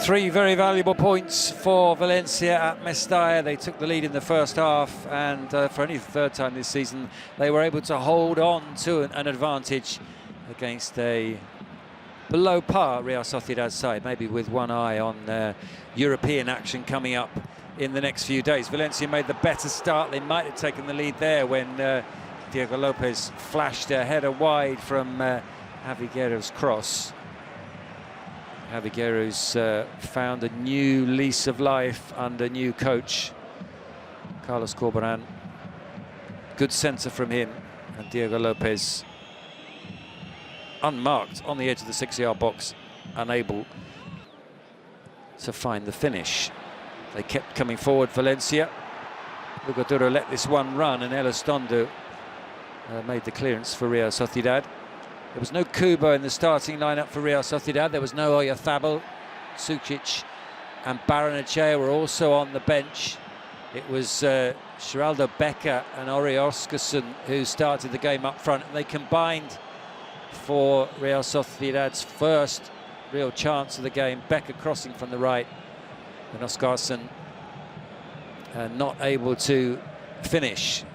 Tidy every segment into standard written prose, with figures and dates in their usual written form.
Three very valuable points for Valencia at Mestalla. They took the lead in the first half, and for only the third time this season, they were able to hold on to an advantage against a below par Real Sociedad side, maybe with one eye on European action coming up in the next few days. Valencia made the better start. They might have taken the lead there when Diego Lopez flashed a header wide from Javi Guerro's cross. Javi Guerro's found a new lease of life under new coach Carlos Corberán. Good centre from him, and Diego Lopez unmarked on the edge of the 6-yard box, unable to find the finish. They kept coming forward, Valencia. Hugo Duro let this one run, and Elizondo made the clearance for Real Sociedad. There was no Kubo in the starting lineup for Real Sociedad. There was no Oyarzabal. Sucic and Barrenechea were also on the bench. It was Geraldo Becker and Ori Oskarsson who started the game up front, and they combined for Real Sociedad's first real chance of the game. Becker crossing from the right, and Oskarsson not able to finish.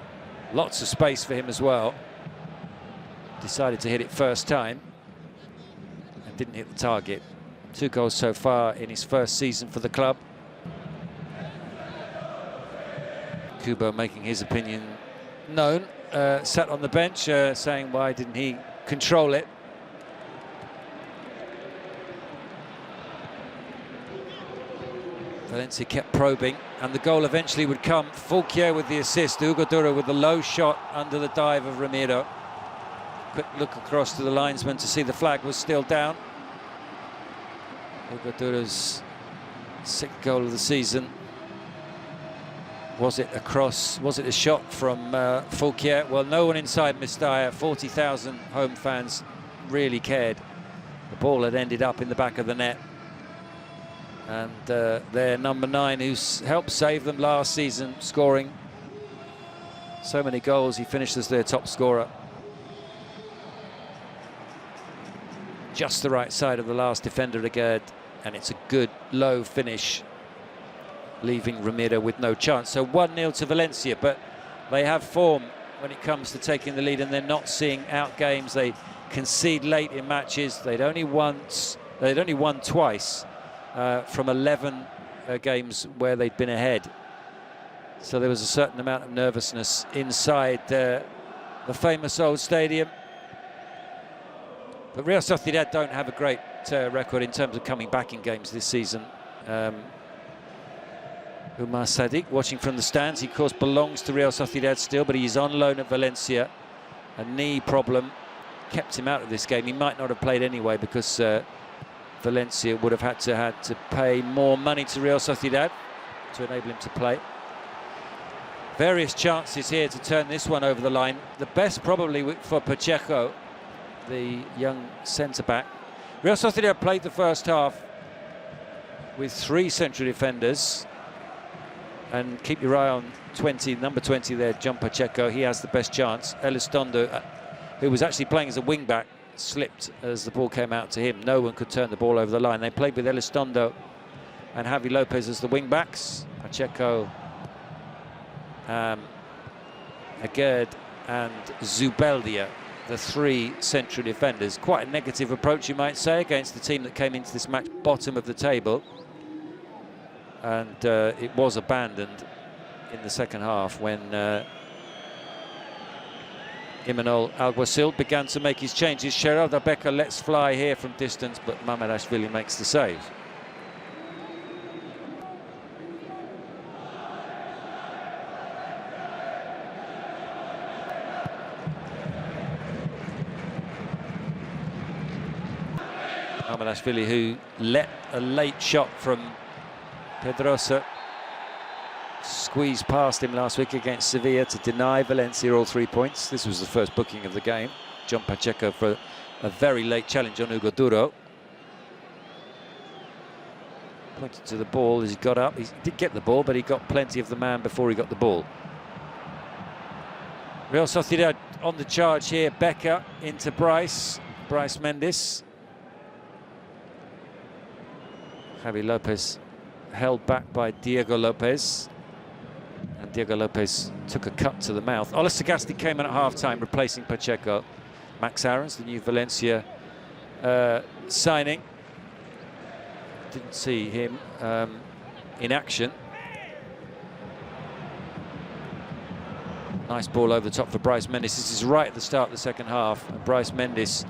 Lots of space for him as well. Decided to hit it first time and didn't hit the target. 2 goals so far in his first season for the club. Kubo making his opinion known, sat on the bench saying why didn't he control it. Valencia kept probing, and the goal eventually would come. Fulquier with the assist, Hugo Duro with the low shot under the dive of Ramiro. Quick look across to the linesman to see the flag was still down. Hugo Duro's 6th goal of the season. Was it a cross? Was it a shot from Fulquier? Well, no one inside Mestalla, 40,000 home fans, really cared. The ball had ended up in the back of the net. And their number 9, who's helped save them last season, scoring so many goals, he finished as their top scorer. Just the right side of the last defender again, and it's a good low finish, leaving Ramiro with no chance. So 1-0 to Valencia, but they have form when it comes to taking the lead, and they're not seeing out games. They concede late in matches. They'd only won twice from 11 games where they'd been ahead. So there was a certain amount of nervousness inside the famous old stadium. But Real Sociedad don't have a great record in terms of coming back in games this season. Umar Sadiq watching from the stands. He, of course, belongs to Real Sociedad still, but he's on loan at Valencia. A knee problem kept him out of this game. He might not have played anyway, because Valencia would have had to pay more money to Real Sociedad to enable him to play. Various chances here to turn this one over the line. The best probably for Pacheco, the young centre-back. Real Sociedad played the first half with 3 central defenders, and keep your eye on number 20 there, John Pacheco. He has the best chance. Elizondo, who was actually playing as a wing-back, slipped as the ball came out to him. No one could turn the ball over the line. They played with Elizondo and Javi Lopez as the wing-backs. Pacheco, Aguerd and Zubeldia, the 3 central defenders. Quite a negative approach, you might say, against the team that came into this match bottom of the table. And it was abandoned in the second half when Imanol Alguacil began to make his changes. Geraldo Becker lets fly here from distance, but Mamardashvili makes the save. Mamardashvili, who let a late shot from Pedrosa, squeezed past him last week against Sevilla to deny Valencia all 3 points. This was the first booking of the game. John Pacheco for a very late challenge on Hugo Duro. Pointed to the ball as he got up. He did get the ball, but he got plenty of the man before he got the ball. Real Sociedad on the charge here. Becker into Bryce Mendes. Javi Lopez held back by Diego Lopez. And Diego Lopez took a cut to the mouth. Ola Sagasti came in at half-time, replacing Pacheco. Max Aarons, the new Valencia signing. Didn't see him in action. Nice ball over the top for Bryce Mendes. This is right at the start of the second half. And Bryce Mendes,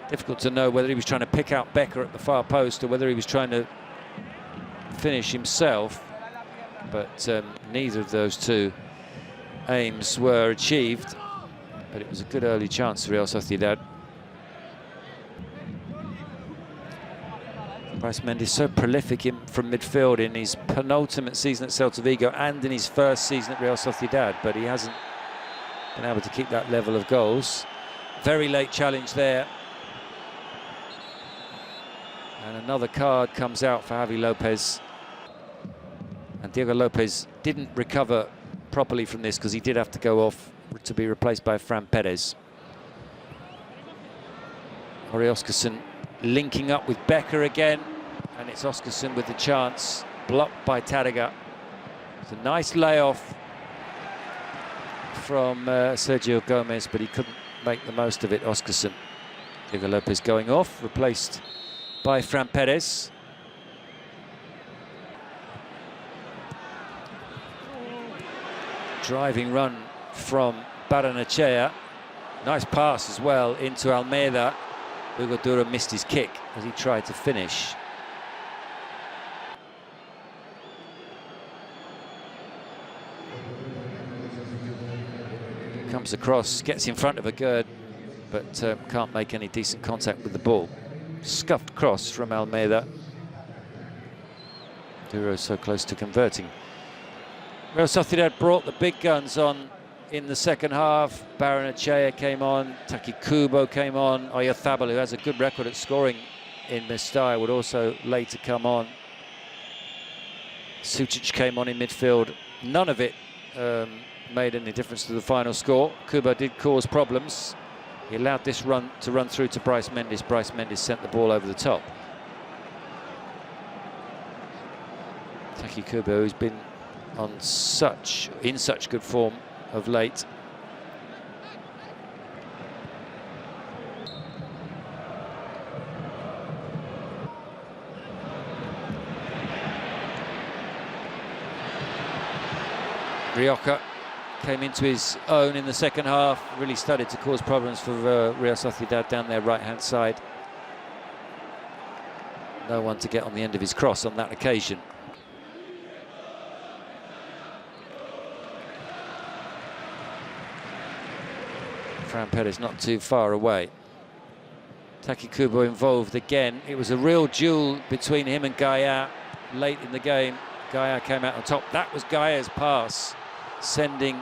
difficult to know whether he was trying to pick out Becker at the far post or whether he was trying to finish himself. But neither of those two aims were achieved. But it was a good early chance for Real Sociedad. Bryce Mendes so prolific from midfield in his penultimate season at Celta Vigo and in his first season at Real Sociedad, but he hasn't been able to keep that level of goals. Very late challenge there. And another card comes out for Javi Lopez. And Diego Lopez didn't recover properly from this because he did have to go off to be replaced by Fran Perez. Ori Oskarsson linking up with Becker again, and it's Oskarsson with the chance, blocked by Tadiga. It's a nice layoff from Sergio Gomez, but he couldn't make the most of it, Oskarsson. Diego Lopez going off, replaced by Fran Perez. Driving run from Barrenechea. Nice pass as well into Almeida. Hugo Duro missed his kick as he tried to finish. Comes across, gets in front of a Gerd, but can't make any decent contact with the ball. Scuffed cross from Almeida. Duro so close to converting. Real Sociedad brought the big guns on in the second half. Barrenechea came on, Taki Kubo came on, Oyarzábal, who has a good record at scoring in Mestalla, would also later come on. Sucic came on in midfield. None of it made any difference to the final score. Kubo did cause problems. He allowed this run to run through to Bryce Mendes. Bryce Mendes sent the ball over the top. Taki Kubo, who's been in such good form of late. Rioja came into his own in the second half, really started to cause problems for Real Sociedad down their right-hand side. No one to get on the end of his cross on that occasion. Fran Perez not too far away. Taki Kubo involved again. It was a real duel between him and Gaia late in the game. Gaia came out on top. That was Gaia's pass, sending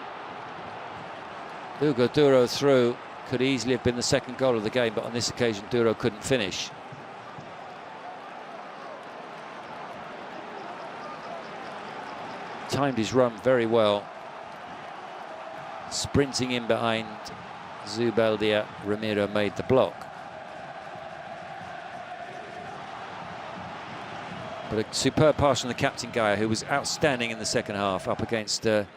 Hugo Duro through. Could easily have been the second goal of the game, but on this occasion Duro couldn't finish. Timed his run very well. Sprinting in behind Zubeldia, Ramiro made the block. But a superb pass from the captain Gaia, who was outstanding in the second half, up against the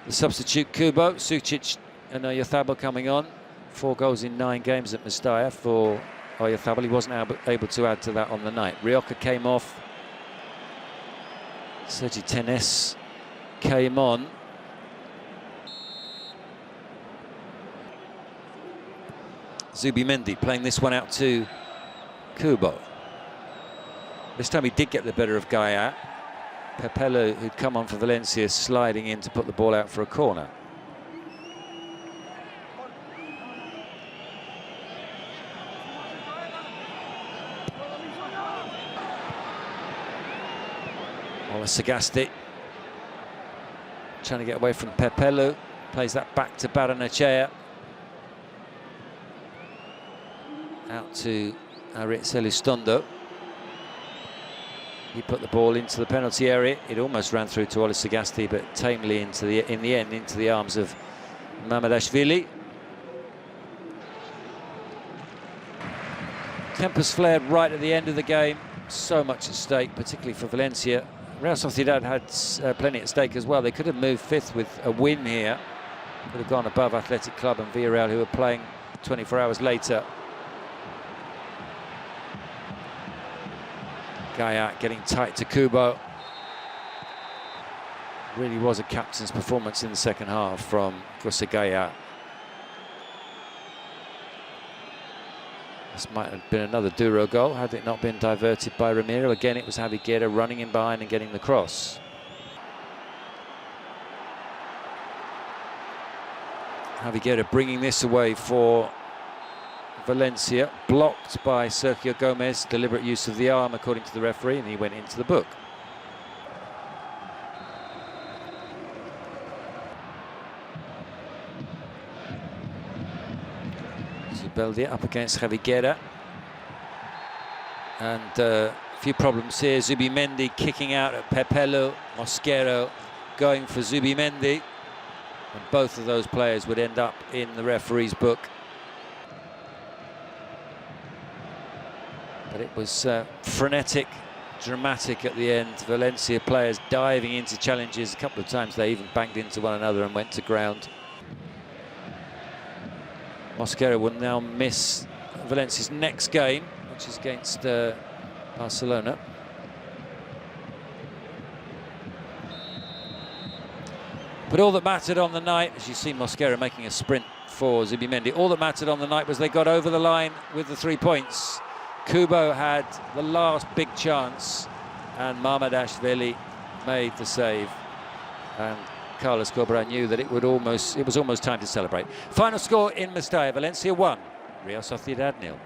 substitute Kubo. Sucic and Oyarzábal coming on. 4 goals in 9 games at Mestalla for Oyarzábal. He wasn't able to add to that on the night. Rioja came off. Sergi Tenes came on. Zubimendi playing this one out to Kubo. This time he did get the better of Gaia. Pepelo, who'd come on for Valencia, sliding in to put the ball out for a corner. Ola Sagasti trying to get away from Pepelo. Plays that back to Barrenechea. Out to Aritz Elizondo. He put the ball into the penalty area. It almost ran through to Ola Sagasti, but tamely in the end into the arms of Mamardashvili. Tempers flared right at the end of the game. so much at stake, particularly for Valencia. Real Sociedad had plenty at stake as well. They could have moved fifth with a win here. Could have gone above Athletic Club and Villarreal, who were playing 24 hours later. Gayat getting tight to Kubo. Really was a captain's performance in the second half from Jose Gayat. This might have been another Duro goal had it not been diverted by Ramiro. Again, it was Javi Guerra running in behind and getting the cross. Javi Guerra bringing this away for Valencia, blocked by Sergio Gomez. Deliberate use of the arm, according to the referee, and he went into the book. Zubeldia up against Javi Guerra. And a few problems here. Zubimendi kicking out at Pepelu. Mosquero going for Zubimendi. And both of those players would end up in the referee's book. But it was frenetic, dramatic at the end. Valencia players diving into challenges. A couple of times they even banged into one another and went to ground. Mosquera will now miss Valencia's next game, which is against Barcelona. But all that mattered on the night, as you see Mosquera making a sprint for Zubimendi, all that mattered on the night was they got over the line with the 3 points. Kubo had the last big chance, and Mamardashvili made the save. And Carlos Corberán knew that it was almost time to celebrate. Final score in Mestalla: Valencia 1, Real Sociedad 0.